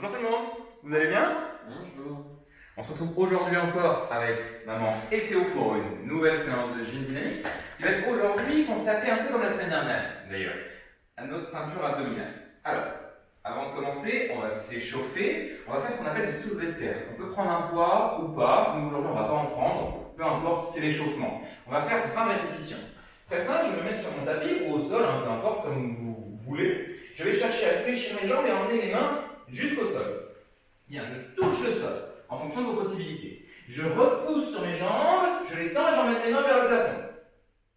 Bonjour tout le monde, vous allez bien? Bonjour. On se retrouve aujourd'hui encore avec maman et Théo pour une nouvelle séance de gym dynamique qui va être aujourd'hui consacrée un peu comme la semaine dernière d'ailleurs à notre ceinture abdominale. Alors, avant de commencer, on va s'échauffer, on va faire ce qu'on appelle des soulevés de terre. On peut prendre un poids ou pas, nous aujourd'hui on ne va pas en prendre, peu importe, c'est l'échauffement. On va faire 20 répétitions. Très simple, je me mets sur mon tapis ou au sol, peu importe comme vous voulez. Je vais chercher à fléchir mes jambes et à emmener les mains jusqu'au sol. Bien, je touche le sol en fonction de vos possibilités. Je repousse sur mes jambes, je les tends et j'emmène les mains vers le plafond.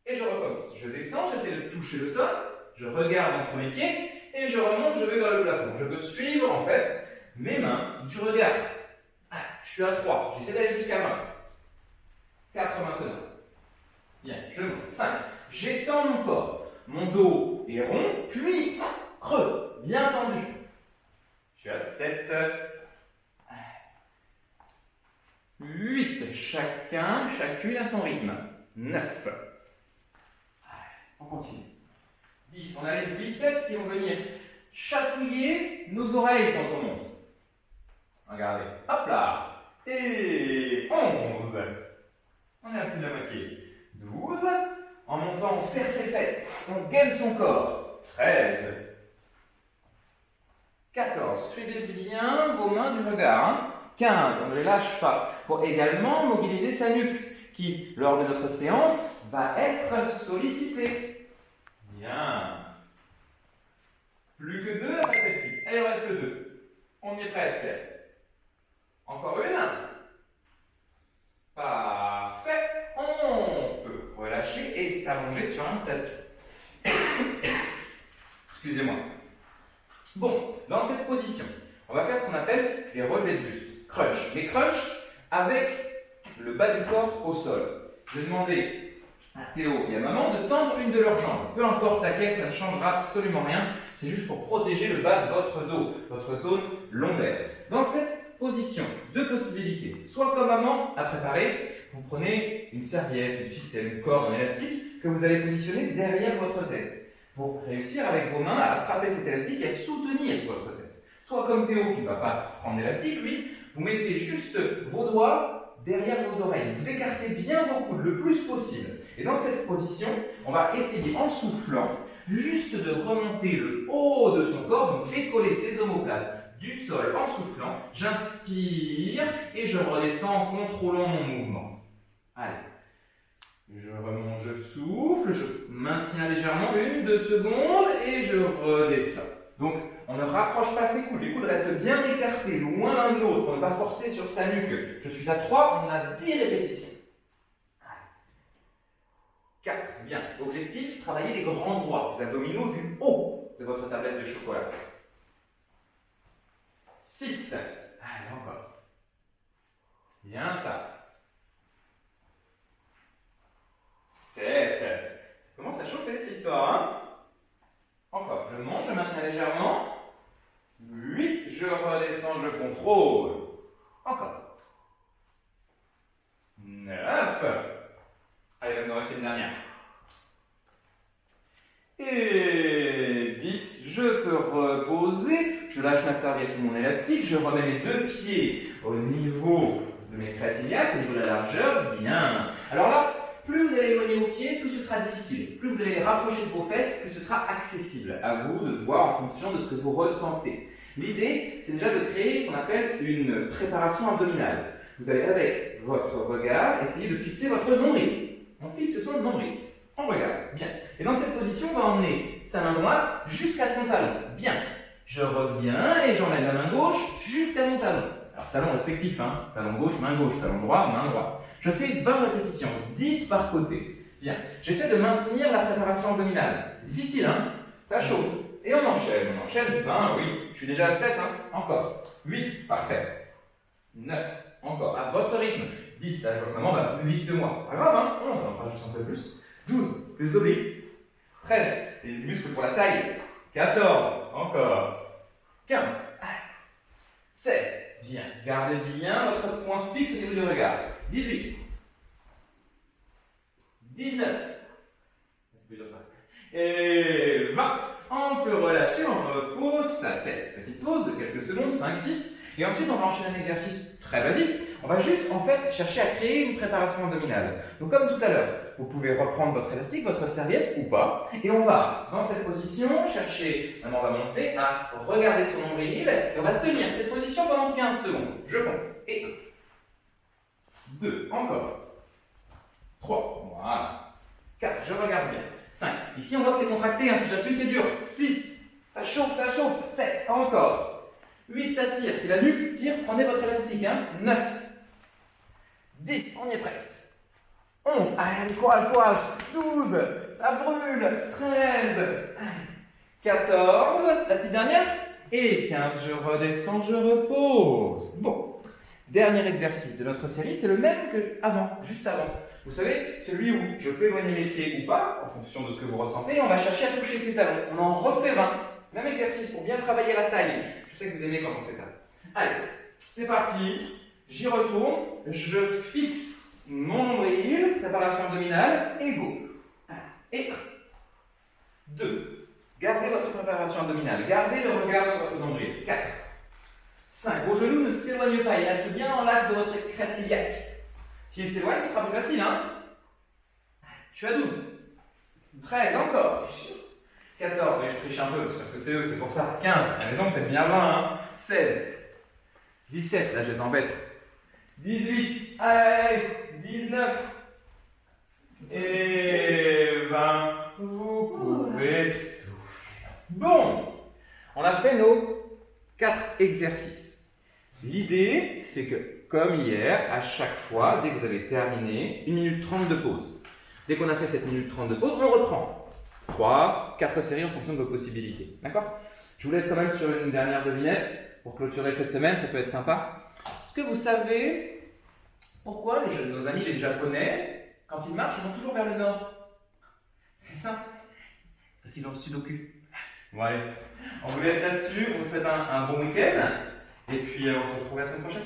Et je recommence. Je descends, j'essaie de toucher le sol, je regarde entre mes pieds et je remonte, je vais vers le plafond. Je peux suivre en fait mes mains du regard. Voilà, je suis à 3, j'essaie d'aller jusqu'à 20. 4 maintenant. Bien, je monte. 5. J'étends mon corps. Mon dos est rond, puis creux, bien tendu. Je suis à 7. 8. Chacune à son rythme. 9. On continue. 10. On a les biceps qui vont venir chatouiller nos oreilles quand on monte. Regardez. Hop là. Et 11. On est à plus de la moitié. 12. En montant, on serre ses fesses. On gaine son corps. 13. 14. Suivez bien vos mains du regard. 15. On ne les lâche pas. Pour également mobiliser sa nuque, qui, lors de notre séance, va être sollicitée. Bien. Plus que 2 après celle-ci. Allez, il en reste 2. On y est presque. Encore une. Parfait. On peut relâcher et s'allonger sur un tapis. Excusez-moi. Bon, dans cette position, on va faire ce qu'on appelle des relevés de buste. Crunch. Les crunch avec le bas du corps au sol. Je vais demander à Théo et à maman de tendre une de leurs jambes. Peu importe laquelle, ça ne changera absolument rien. C'est juste pour protéger le bas de votre dos, votre zone lombaire. Dans cette position, deux possibilités. Soit comme maman a préparé, vous prenez une serviette, une ficelle, une corde, un élastique que vous allez positionner derrière votre tête pour réussir avec vos mains à attraper cet élastique et à soutenir votre tête. Soit comme Théo qui ne va pas prendre l'élastique, lui, vous mettez juste vos doigts derrière vos oreilles. Vous écartez bien vos coudes le plus possible. Et dans cette position, on va essayer en soufflant juste de remonter le haut de son corps, donc décoller ses omoplates du sol en soufflant. J'inspire et je redescends en contrôlant mon mouvement. Allez. Je remonte, je souffle, je maintiens légèrement 1-2 secondes et je redescends. Donc, on ne rapproche pas ses coudes, les coudes restent bien écartés, loin l'un de l'autre, pour ne pas forcer sur sa nuque. Je suis à 3, on a 10 répétitions. 4, bien. Objectif, travailler les grands droits, les abdominaux du haut de votre tablette de chocolat. 6, allez encore. Bien ça. 7, ça commence à chauffer cette histoire, hein? Encore, je monte, je maintiens légèrement. 8, je redescends, je contrôle. Encore. 9. Allez, il va nous rester une dernière. Et 10, je peux reposer. Je lâche ma serviette ou mon élastique. Je remets mes deux pieds au niveau de mes créatignates, au niveau de la largeur. Bien. Alors là, plus vous allez éloigner vos pieds, plus ce sera difficile. Plus vous allez les rapprocher de vos fesses, plus ce sera accessible. À vous de voir en fonction de ce que vous ressentez. L'idée, c'est déjà de créer ce qu'on appelle une préparation abdominale. Vous allez, avec votre regard, essayer de fixer votre nombril. On fixe son nombril. On regarde. Bien. Et dans cette position, on va emmener sa main droite jusqu'à son talon. Bien. Je reviens et j'emmène la main gauche jusqu'à mon talon. Alors, talon respectif, hein. Talon gauche, talon droit, main droite. Je fais 20 répétitions, 10 par côté. Bien. J'essaie de maintenir la préparation abdominale. C'est difficile, hein. Ça chauffe. Et on enchaîne. 20, oui. Je suis déjà à 7, hein. Encore. 8, parfait. 9, encore. À votre rythme. 10, là, maman va plus vite que moi. Pas grave, hein. On en fera juste un peu plus. 12, plus d'obliques. 13, les muscles pour la taille. 14, encore. 15, 16, bien. Gardez bien votre point fixe au niveau du regard. 18, 19, et 20, On peut relâcher, on repose sa tête. Petite pause de quelques secondes, 5, 6. Et ensuite, on va enchaîner un exercice très basique. On va juste, en fait, chercher à créer une préparation abdominale. Donc, comme tout à l'heure, vous pouvez reprendre votre élastique, votre serviette ou pas. Et on va, dans cette position, chercher, maintenant on va monter, à regarder son nombril. Et on va tenir cette position pendant 15 secondes. Je compte. Et 1, 2, encore. 3, voilà. 4, je regarde bien. 5, ici on voit que c'est contracté, hein. Si j'appuie c'est dur. 6, ça chauffe. 7, encore. 8, ça tire. Si la nuque tire, prenez votre élastique. Hein. 9, 10, on y est presque. 11, allez, courage. 12, ça brûle. 13, 14, la petite dernière. Et 15, je redescends, je repose. Bon, dernier exercice de notre série, c'est le même que avant, juste avant. Vous savez, celui où je peux éloigner mes pieds ou pas, en fonction de ce que vous ressentez, on va chercher à toucher ses talons. On en refait 20. Même exercice pour bien travailler la taille. Je sais que vous aimez quand on fait ça. Allez, c'est parti. J'y retourne. Je fixe mon nombril. Préparation abdominale. Et go. Et 1. 2. Gardez votre préparation abdominale. Gardez le regard sur votre nombril. 4. 5. Vos genoux ne s'éloignent pas. Ils restent bien dans l'axe de votre crête iliaque. S'il s'éloigne, ce sera plus facile, hein? Je suis à 12. 13, encore. 14, mais je triche un peu, parce que c'est eux, c'est pour ça. 15, à la maison, faites bien 20, hein? 16. 17, là, je les embête. 18, allez, 19. Et 20. Vous pouvez souffler. Bon, on a fait nos 4 exercices. L'idée, c'est que, comme hier, à chaque fois, dès que vous avez terminé, 1 minute 30 de pause. Dès qu'on a fait cette minute 30 de pause, on reprend. 3, 4 séries en fonction de vos possibilités. D'accord? Je vous laisse quand même sur une dernière devinette pour clôturer cette semaine, ça peut être sympa. Est-ce que vous savez pourquoi nos amis les Japonais, quand ils marchent, ils vont toujours vers le nord? C'est simple. Parce qu'ils ont le sudoku. Bon allez, on vous laisse là-dessus, on vous souhaite un bon week-end. Et puis on se retrouve la semaine prochaine.